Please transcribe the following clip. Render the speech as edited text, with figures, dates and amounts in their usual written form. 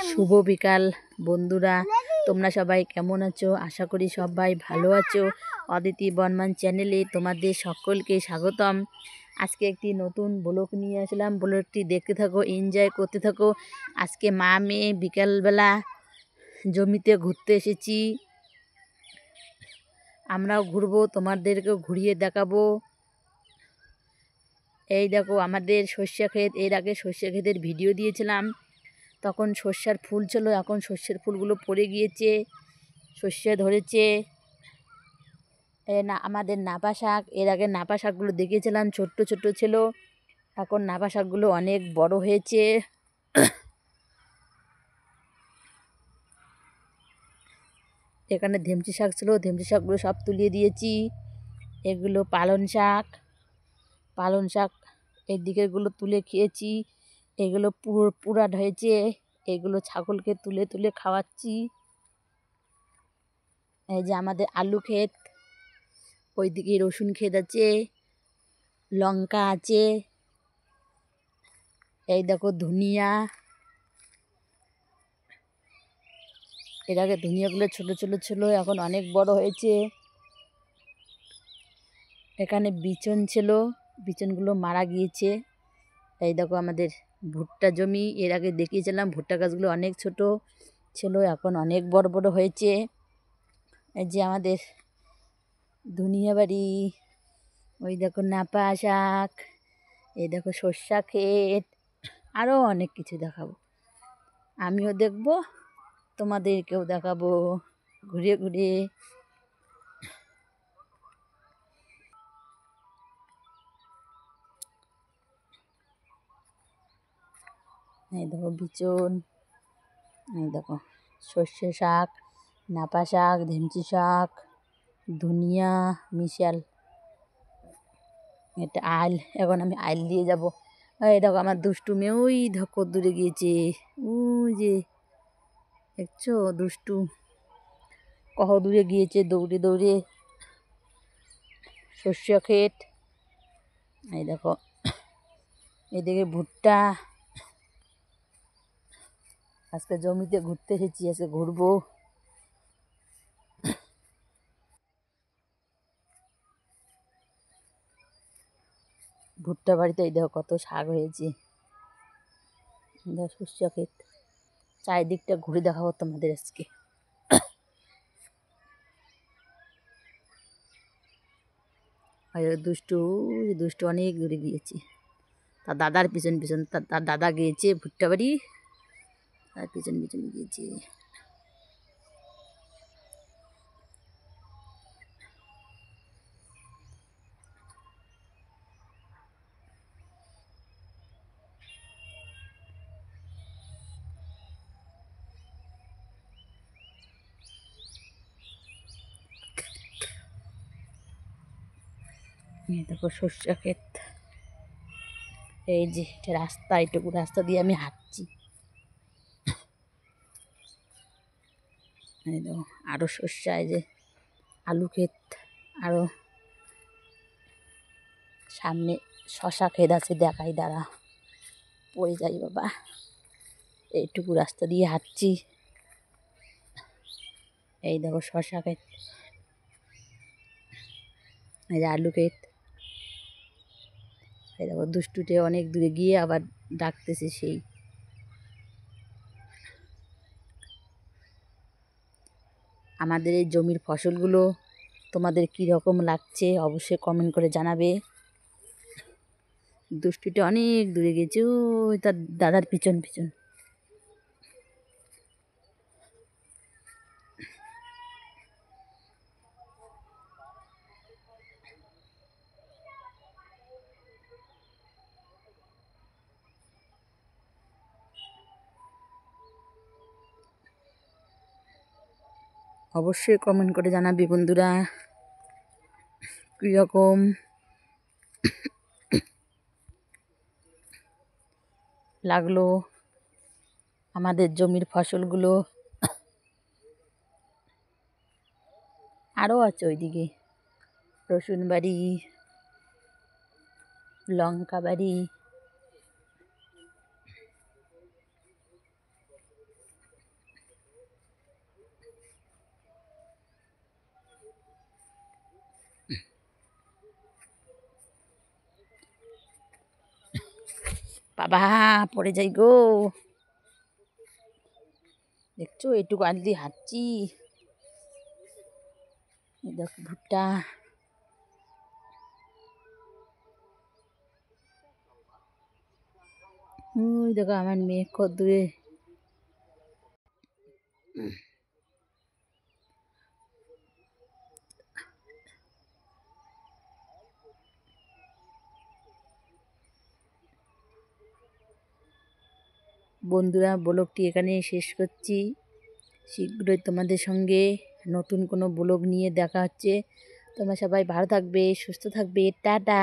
শুভ বিকাল বন্ধুরা, তোমরা সবাই কেমন আছো? আশা করি সবাই ভালো আছো। অদিতি বর্মন চ্যানেলে তোমাদের সকলকে স্বাগতম। আজকে একটি নতুন ব্লগ নিয়ে আসলাম। ব্লগটি দেখতে থাকো, এনজয় করতে থাকো। আজকে মা মেয়ে বিকালবেলা জমিতে ঘুরতে এসেছি। আমরাও ঘুরবো, তোমাদেরকেও ঘুরিয়ে দেখাবো। এই দেখো আমাদের সর্ষে ক্ষেত। এর আগে সর্ষে ক্ষেতের ভিডিও দিয়েছিলাম, তখন সর্ষের ফুল ছিল, এখন সর্ষের ফুলগুলো পড়ে গিয়েছে, সর্ষে ধরেছে। না, আমাদের নাপা শাক, এর আগে নাপা শাকগুলো দেখিয়েছিলাম, ছোট্ট ছোট্ট ছিল, এখন নাপা শাকগুলো অনেক বড় হয়েছে। এখানে ধেমচি শাক ছিল, ধেমচি শাকগুলো সব তুলিয়ে দিয়েছি। এগুলো পালং শাক, পালং শাক এই দিকেরগুলো তুলে খেয়েছি। এগুলো পুরাট হয়েছে, এগুলো ছাগলকে তুলে তুলে খাওয়াচ্ছি। এই যে আমাদের আলু ক্ষেত, ওইদিকে রসুন ক্ষেত আছে, লঙ্কা আছে। এই দেখো ধনিয়া, এর আগে ধনিয়াগুলো ছোট ছোট ছিল, এখন অনেক বড় হয়েছে। এখানে বিচন ছিল, বিচনগুলো মারা গিয়েছে। এই দেখো আমাদের ভুট্টা জমি, এর আগে দেখিয়েছিলাম ভুট্টা গাছগুলো অনেক ছোট ছিল, এখন অনেক বড় বড় হয়েছে। এই যে আমাদের ধনিয়া বাড়ি, ওই দেখো নাপা শাক, এই দেখো সর্ষা ক্ষেত, আরও অনেক কিছু দেখাবো। আমিও দেখবো, তোমাদেরকেও দেখাবো ঘুরে ঘুরে। এই দেখো বিচন, এই দেখো সর্ষে শাক, নাপা শাক, ধেমচি শাক, ধনিয়া, মিশাল, এটা আইল। এখন আমি আইল দিয়ে যাব। এই দেখো আমার দুষ্টু মেয়ে, ওই দেখো দূরে গিয়েছে, ওই যে দেখছো দুষ্টু কহ দূরে গিয়েছে দৌড়ে দৌড়ে। সর্ষে ক্ষেত, এই দেখো এদিকে ভুট্টা। আজকে জমিতে ঘুরতে এসেছি, আজকে ঘুরবো। ভুট্টা বাড়িতে এই দেখো কত শাক হয়েছে। দেখো সর্ষে ক্ষেত, চারিদিকটা ঘুরে দেখাবো তোমাদের আজকে। আর দুষ্টু, দুষ্টু অনেক দূরে গিয়েছে, তার দাদার পিছন পিছন, তার দাদা গিয়েছে ভুট্টা বাড়ি, তার পিছন পিছন গিয়েছে। দেখো সর্ষে ক্ষেত, এই যে রাস্তা, এইটুকু রাস্তা দিয়ে আমি হাঁটছি। এই দেখো আরও সর্ষে, এই যে আলু ক্ষেত, আরও সামনে শশা ক্ষেত আছে, দেখাই দাঁড়া, পড়ে যাই বাবা। এইটুকু রাস্তা দিয়ে হাঁটছি। এই দেখো শশা ক্ষেত, এই যে আলু ক্ষেত। এই দেখো দুষ্টুটে অনেক দূরে গিয়ে আবার ডাকতেছে সেই। আমাদের এই জমির ফসলগুলো তোমাদের কী রকম লাগছে অবশ্যই কমেন্ট করে জানাবে। দুষ্টুটি অনেক দূরে গেছে, ওই তার দাদার পিছন পিছন। অবশ্যই কমেন্ট করে জানাবি বন্ধুরা কীরকম লাগলো আমাদের জমির ফসলগুলো। আরও আছে ওইদিকে রসুন বাড়ি, লঙ্কা বাড়ি। বাবা পড়ে যাই গো, দেখছো এইটুকু আজ দিয়ে হাঁটছি। এই দেখো ভুট্টা, ওই দেখো আমার মেয়ে কত দূরে। বন্ধুরা ব্লগটি এখানে শেষ করছি। শীঘ্রই তোমাদের সঙ্গে নতুন কোনো ব্লগ নিয়ে দেখা হচ্ছে। তোমরা সবাই ভালো থাকবে, সুস্থ থাকবে, টাটা।